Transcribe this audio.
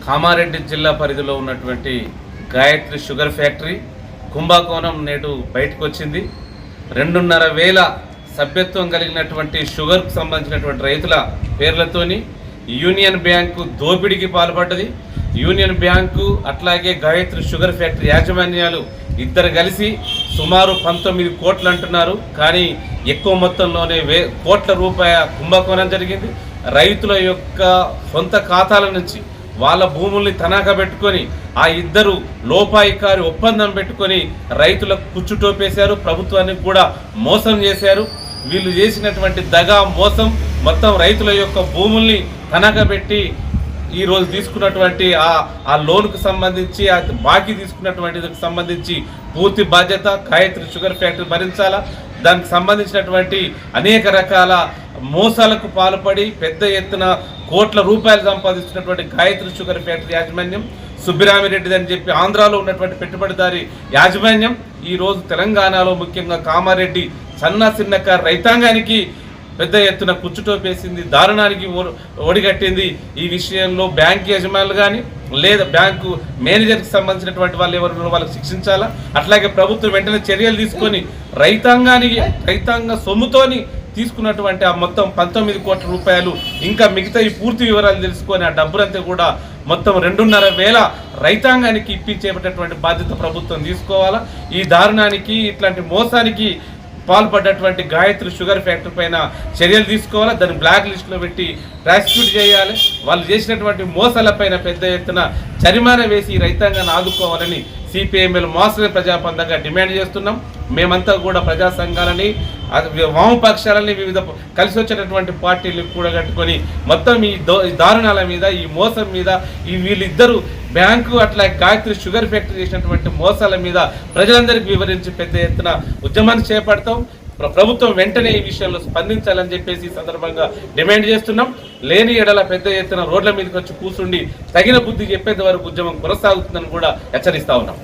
కామారెడ్డి జిల్లా పరిధిలో ఉన్నటువంటి గాయత్రి షుగర్ ఫ్యాక్టరీ కుంభకోణం నేడు బయటకు వచ్చింది. 2,500 సభ్యత్వం కలిగినటువంటి షుగర్కు సంబంధించినటువంటి రైతుల పేర్లతోని యూనియన్ బ్యాంకు దోపిడీకి పాల్పడ్డది. యూనియన్ బ్యాంకు అట్లాగే గాయత్రి షుగర్ ఫ్యాక్టరీ యాజమాన్యాలు ఇద్దరు కలిసి సుమారు 19 కోట్లు అంటున్నారు. కానీ ఎక్కువ మొత్తంలోనే కోట్ల రూపాయల కుంభకోణం జరిగింది. రైతుల యొక్క సొంత ఖాతాల నుంచి వాళ్ళ భూముల్ని తనఖా పెట్టుకొని ఆ ఇద్దరు లోపాయికారి ఒప్పందం పెట్టుకొని రైతులకు కుచ్చుటోపేశారు, ప్రభుత్వాన్ని కూడా మోసం చేశారు. వీళ్ళు చేసినటువంటి దగా మోసం మొత్తం రైతుల యొక్క భూముల్ని తనఖా పెట్టి ఈరోజు తీసుకున్నటువంటి ఆ లోన్కు సంబంధించి ఆ బాకీ తీసుకున్నటువంటికి సంబంధించి పూర్తి బాధ్యత గాయత్రి షుగర్ ఫ్యాక్టరీ భరించాలా. దానికి సంబంధించినటువంటి అనేక రకాల మోసాలకు పాల్పడి పెద్ద ఎత్తున కోట్ల రూపాయలు సంపాదిస్తున్నటువంటి గాయత్రి షుగర్ ఫ్యాక్టరీ యాజమాన్యం సుబ్బిరామిరెడ్డి అని చెప్పి ఆంధ్రాలో ఉన్నటువంటి పెట్టుబడిదారి యాజమాన్యం ఈరోజు తెలంగాణలో ముఖ్యంగా కామారెడ్డి సన్నకారు రైతాంగానికి పెద్ద ఎత్తున కుచ్చుటోపేసింది, దారుణానికి ఒడిగట్టింది. ఈ విషయంలో బ్యాంక్ యజమానులు కానీ లేదా బ్యాంకు మేనేజర్కి సంబంధించినటువంటి వాళ్ళు ఎవరు వాళ్ళకి శిక్షించాలా. అట్లాగే ప్రభుత్వం వెంటనే చర్యలు తీసుకొని రైతాంగ సొమ్ముతోని తీసుకున్నటువంటి ఆ మొత్తం 19 కోట్ల రూపాయలు ఇంకా మిగతా ఈ పూర్తి వివరాలు తెలుసుకొని ఆ డబ్బులంతా కూడా మొత్తం 2,500 రైతాంగానికి ఇప్పించేటటువంటి బాధ్యత ప్రభుత్వం తీసుకోవాలా. ఈ దారుణానికి ఇట్లాంటి మోసానికి పాల్పడ్డటువంటి గాయత్రి షుగర్ ఫ్యాక్టరీ పైన చర్యలు తీసుకోవాలా. దాన్ని బ్లాక్ లిస్టులో పెట్టి ప్రాసిక్యూట్ చేయాలి. వాళ్ళు చేసినటువంటి మోసాలపైన పెద్ద ఎత్తున జరిమానా వేసి ఈ రైతాంగాన్ని ఆదుకోవాలని సిపిఎంఎల్ మోసలి ప్రజాపందంగా డిమాండ్ చేస్తున్నాం. మేమంతా కూడా ప్రజా సంఘాలని వామపక్షాలని వివిధ కలిసి వచ్చేటటువంటి పార్టీలు కూడా కట్టుకొని మొత్తం ఈ దారుణాల మీద ఈ మోసం మీద వీళ్ళిద్దరూ బ్యాంకు అట్లా గాయత్రి షుగర్ ఫ్యాక్టరీ చేసినటువంటి మోసాల మీద ప్రజలందరికీ వివరించి పెద్ద ఎత్తున ఉద్యమాన్ని చేపడతాం. ప్రభుత్వం వెంటనే ఈ విషయంలో స్పందించాలని చెప్పేసి ఈ సందర్భంగా డిమాండ్ చేస్తున్నాం. లేని ఎడల పెద్ద ఎత్తున రోడ్ల మీదకి వచ్చి కూర్చుండి తగిన బుద్ధి చెప్పేంత వరకు ఉద్యమం కొనసాగుతుందని కూడా హెచ్చరిస్తా ఉన్నాం.